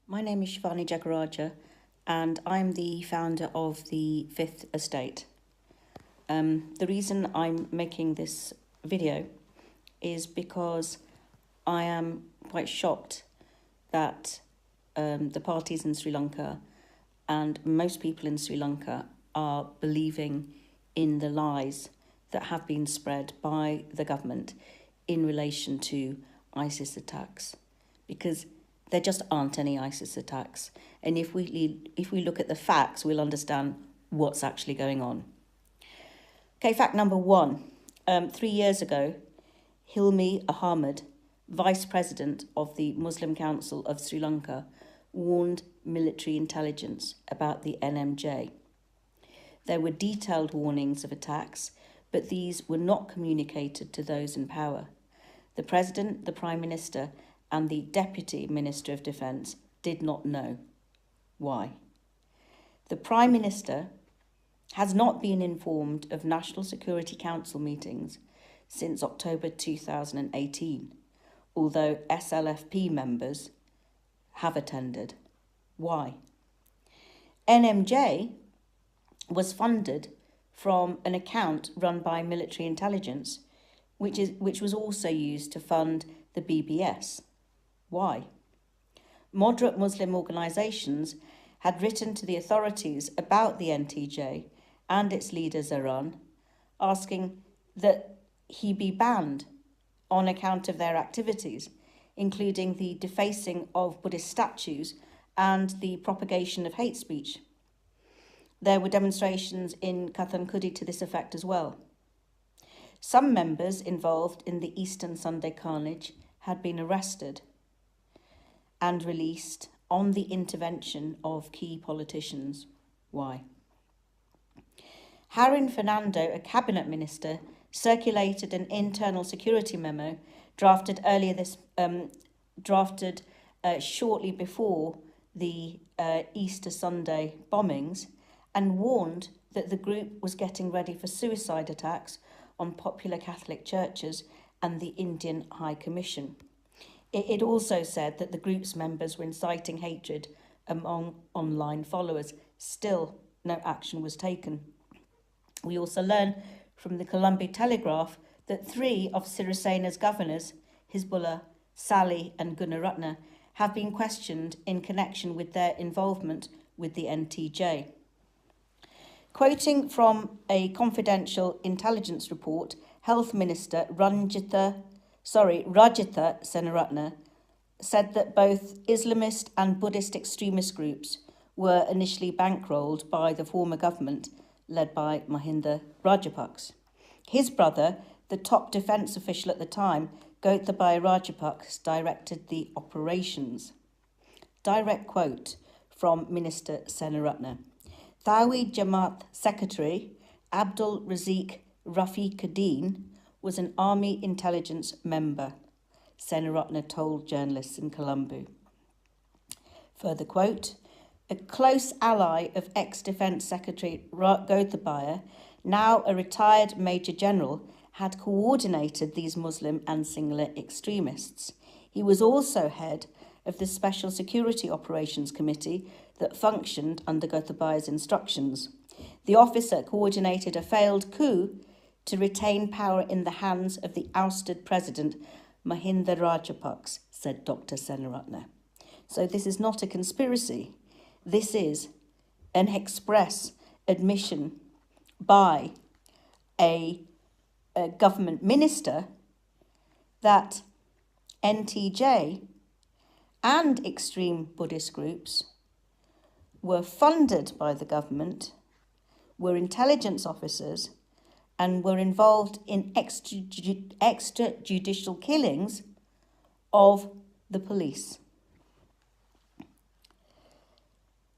My name is Shivani Jagaraja, and I'm the founder of the Fifth Estate. The reason I'm making this video is because I am quite shocked that the parties in Sri Lanka and most people in Sri Lanka are believing in the lies that have been spread by the government in relation to ISIS attacks, because there just aren't any ISIS attacks. And if we look at the facts, we'll understand what's actually going on. Okay, fact number one. 3 years ago, Hilmi Ahmed, Vice President of the Muslim Council of Sri Lanka, warned military intelligence about the NMJ. There were detailed warnings of attacks, but these were not communicated to those in power. The President, the Prime Minister, and the Deputy Minister of Defence did not know. Why? The Prime Minister has not been informed of National Security Council meetings since October 2018, although SLFP members have attended. Why? NMJ was funded from an account run by military intelligence, which was also used to fund the BBS. Why? Moderate Muslim organisations had written to the authorities about the NTJ and its leader Zaran, asking that he be banned on account of their activities, including the defacing of Buddhist statues and the propagation of hate speech. There were demonstrations in Kathankudi to this effect as well. Some members involved in the Eastern Sunday carnage had been arrested and released on the intervention of key politicians. Why? Harin Fernando, a cabinet minister, circulated an internal security memo drafted shortly before the Easter Sunday bombings, and warned that the group was getting ready for suicide attacks on popular Catholic churches and the Indian High Commission. It also said that the group's members were inciting hatred among online followers. Still, no action was taken. We also learn from the Colombo Telegraph that 3 of Sirisena's governors, Hizbullah, Sali and Gunaratna, have been questioned in connection with their involvement with the NTJ. Quoting from a confidential intelligence report, Health Minister Rajitha Senaratne said that both Islamist and Buddhist extremist groups were initially bankrolled by the former government led by Mahinda Rajapaksa. His brother, the top defence official at the time, Gotabaya Rajapaksa, directed the operations. Direct quote from Minister Senaratne. Tawhid Jamaat Secretary Abdul Razik Rafiquddin was an army intelligence member, Senaratne told journalists in Colombo. Further quote, a close ally of ex-Defence Secretary Gotabaya, now a retired Major General, had coordinated these Muslim and Sinhala extremists. He was also head of the Special Security Operations Committee that functioned under Gotabaya's instructions. The officer coordinated a failed coup to retain power in the hands of the ousted president, Mahinda Rajapaksa, said Dr. Senaratne. So this is not a conspiracy. This is an express admission by a government minister that NTJ and extreme Buddhist groups were funded by the government, were intelligence officers, and were involved in extrajudicial killings of the police.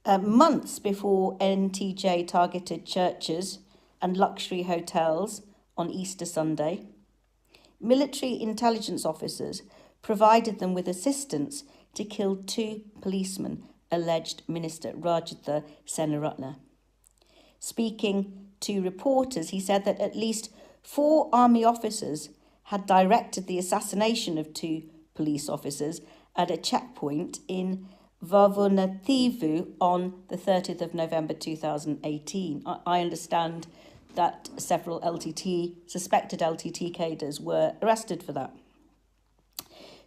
Months before NTJ targeted churches and luxury hotels on Easter Sunday, military intelligence officers provided them with assistance to kill 2 policemen, alleged Minister Rajitha Senaratne. Speaking to reporters, he said that at least 4 army officers had directed the assassination of 2 police officers at a checkpoint in Vavunathivu on the 30th of November 2018. I understand that several suspected LTT cadres were arrested for that.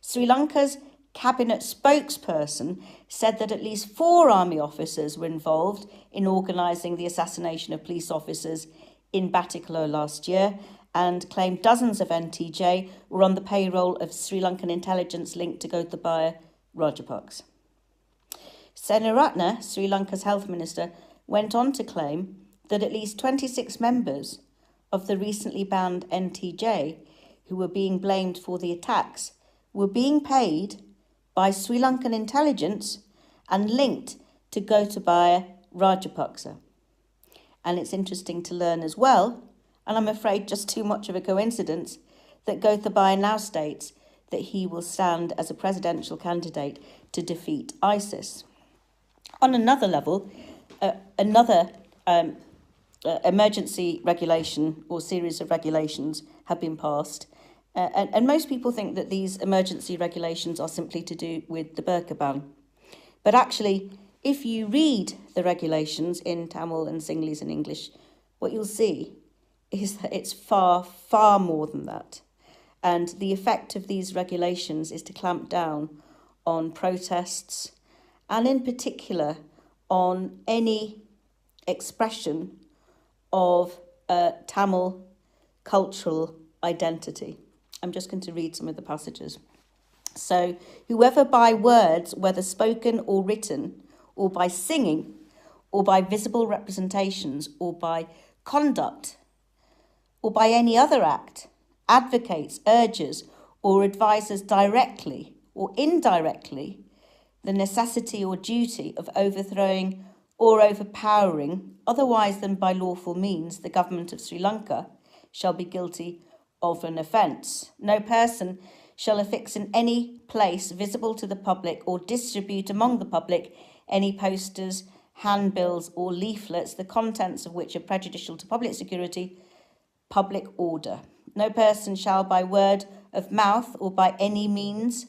Sri Lanka's cabinet spokesperson said that at least 4 army officers were involved in organising the assassination of police officers in Batticaloa last year, and claimed dozens of NTJ were on the payroll of Sri Lankan intelligence linked to Gotabaya Rajapaksa. Senaratne, Sri Lanka's health minister, went on to claim that at least 26 members of the recently banned NTJ, who were being blamed for the attacks, were being paid by Sri Lankan intelligence and linked to Gotabaya Rajapaksa. And it's interesting to learn as well, and I'm afraid just too much of a coincidence, that Gotabaya now states that he will stand as a presidential candidate to defeat ISIS. On another level, emergency regulation or series of regulations have been passed. And most people think that these emergency regulations are simply to do with the burqa ban. But actually, if you read the regulations in Tamil and Sinhalese in English, what you'll see is that it's far, far more than that. And the effect of these regulations is to clamp down on protests, and in particular on any expression of Tamil cultural identity. I'm just going to read some of the passages. So, whoever by words, whether spoken or written, or by singing, or by visible representations, or by conduct, or by any other act, advocates, urges, or advises directly or indirectly the necessity or duty of overthrowing or overpowering, otherwise than by lawful means, the government of Sri Lanka, shall be guilty of an offence. No person shall affix in any place visible to the public or distribute among the public any posters, handbills or leaflets, the contents of which are prejudicial to public security, public order. No person shall by word of mouth or by any means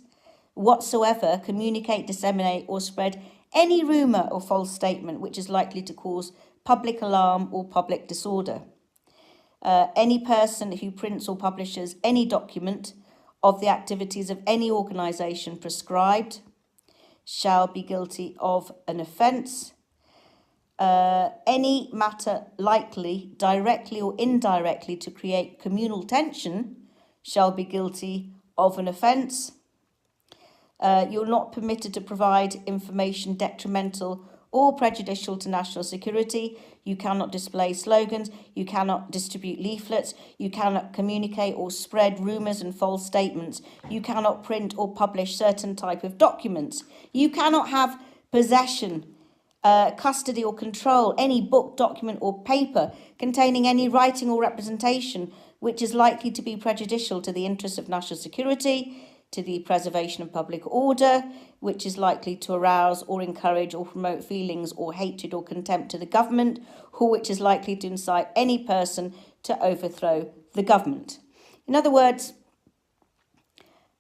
whatsoever communicate, disseminate or spread any rumour or false statement which is likely to cause public alarm or public disorder. Any person who prints or publishes any document of the activities of any organisation prescribed shall be guilty of an offence. Any matter likely, directly or indirectly, to create communal tension shall be guilty of an offence. You're not permitted to provide information detrimental or prejudicial to national security. You cannot display slogans. You cannot distribute leaflets. You cannot communicate or spread rumours and false statements. You cannot print or publish certain type of documents. You cannot have possession, custody or control any book, document or paper containing any writing or representation which is likely to be prejudicial to the interests of national security, to the preservation of public order, which is likely to arouse or encourage or promote feelings or hatred or contempt to the government, or which is likely to incite any person to overthrow the government. In other words,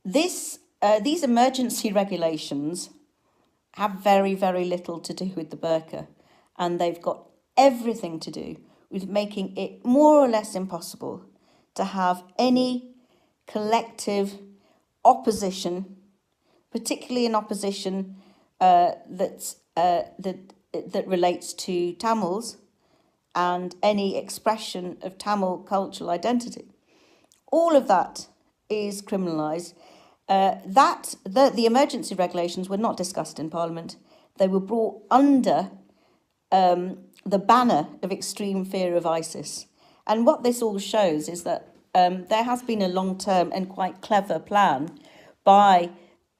these emergency regulations have very, very little to do with the burqa, and they've got everything to do with making it more or less impossible to have any collective opposition, particularly an opposition that relates to Tamils and any expression of Tamil cultural identity. All of that is criminalised. The emergency regulations were not discussed in Parliament. They were brought under the banner of extreme fear of ISIS. And what this all shows is that there has been a long-term and quite clever plan by,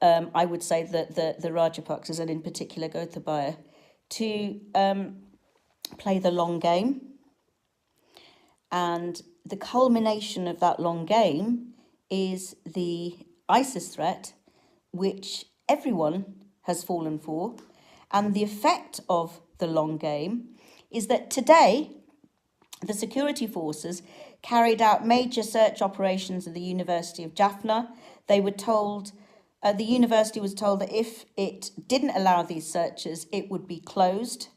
I would say, the Rajapaksas, and in particular Gotabaya, to play the long game. And the culmination of that long game is the ISIS threat, which everyone has fallen for. And the effect of the long game is that today, the security forces carried out major search operations at the University of Jaffna. They were told The university was told that if it didn't allow these searches, it would be closed.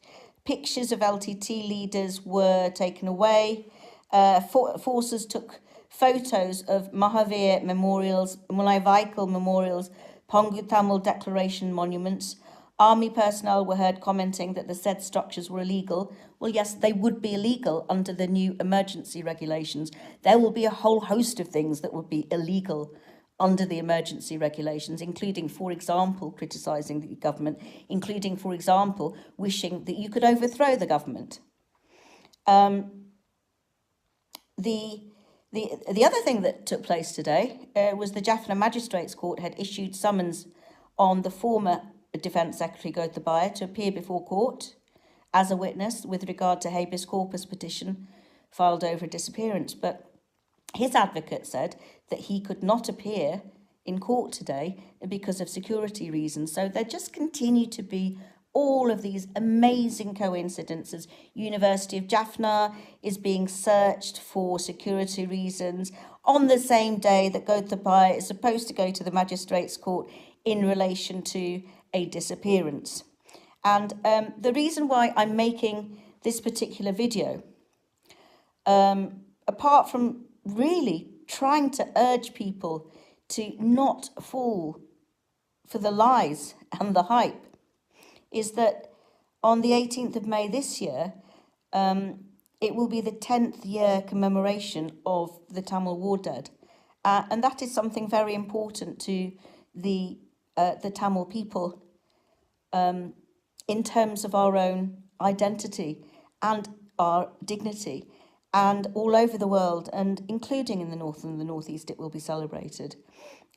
Pictures of LTT leaders were taken away. Forces took photos of Mahavir memorials, Mulai Vaikal memorials, Pongu Tamil declaration monuments. Army personnel were heard commenting that the said structures were illegal. Well, yes, they would be illegal under the new emergency regulations. There will be a whole host of things that would be illegal under the emergency regulations, including, for example, criticising the government, including, for example, wishing that you could overthrow the government. The other thing that took place today was the Jaffna Magistrates Court had issued summons on the former Defence Secretary Gotabaya to appear before court as a witness with regard to habeas corpus petition filed over a disappearance. But his advocate said that he could not appear in court today because of security reasons. So there just continue to be all of these amazing coincidences. University of Jaffna is being searched for security reasons on the same day that Gotabaya is supposed to go to the Magistrates Court in relation to a disappearance. And the reason why I'm making this particular video, apart from really trying to urge people to not fall for the lies and the hype, is that on the 18th of May this year, it will be the 10th year commemoration of the Tamil war dead. And that is something very important to the Tamil people in terms of our own identity and our dignity. And all over the world, and including in the north and the northeast, it will be celebrated.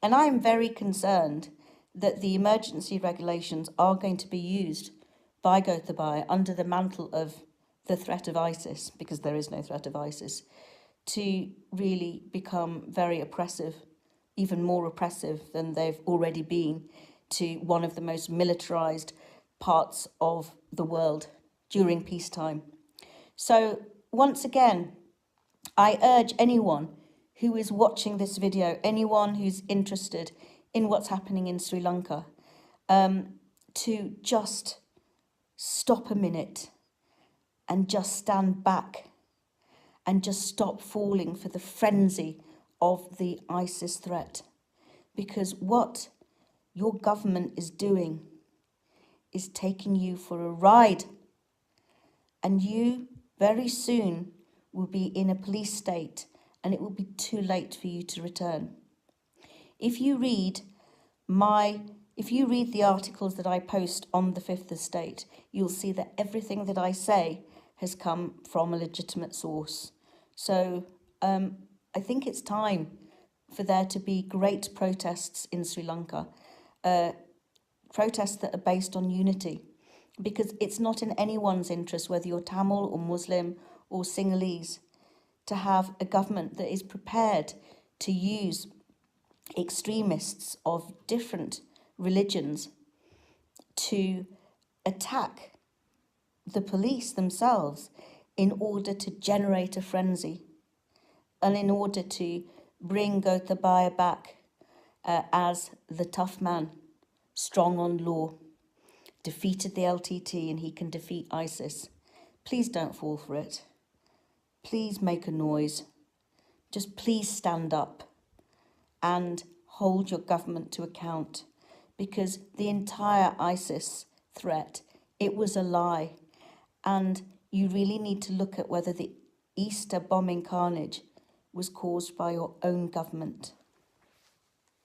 And I am very concerned that the emergency regulations are going to be used by Gotabaya under the mantle of the threat of ISIS, because there is no threat of ISIS, to really become very oppressive, even more oppressive than they've already been, to one of the most militarized parts of the world during peacetime. So once again, I urge anyone who is watching this video, anyone who's interested in what's happening in Sri Lanka, to just stop a minute and just stand back and just stop falling for the frenzy of the ISIS threat. Because what your government is doing is taking you for a ride, and you very soon will be in a police state and it will be too late for you to return. If you read the articles that I post on the Fifth Estate, you'll see that everything that I say has come from a legitimate source. So I think it's time for there to be great protests in Sri Lanka, protests that are based on unity, because it's not in anyone's interest, whether you're Tamil or Muslim or Sinhalese, to have a government that is prepared to use extremists of different religions to attack the police themselves in order to generate a frenzy and in order to bring Gotabaya back as the tough man, strong on law, defeated the LTT and he can defeat ISIS. Please don't fall for it. Please make a noise. Just please stand up and hold your government to account, because the entire ISIS threat, it was a lie. And you really need to look at whether the Easter bombing carnage was caused by your own government.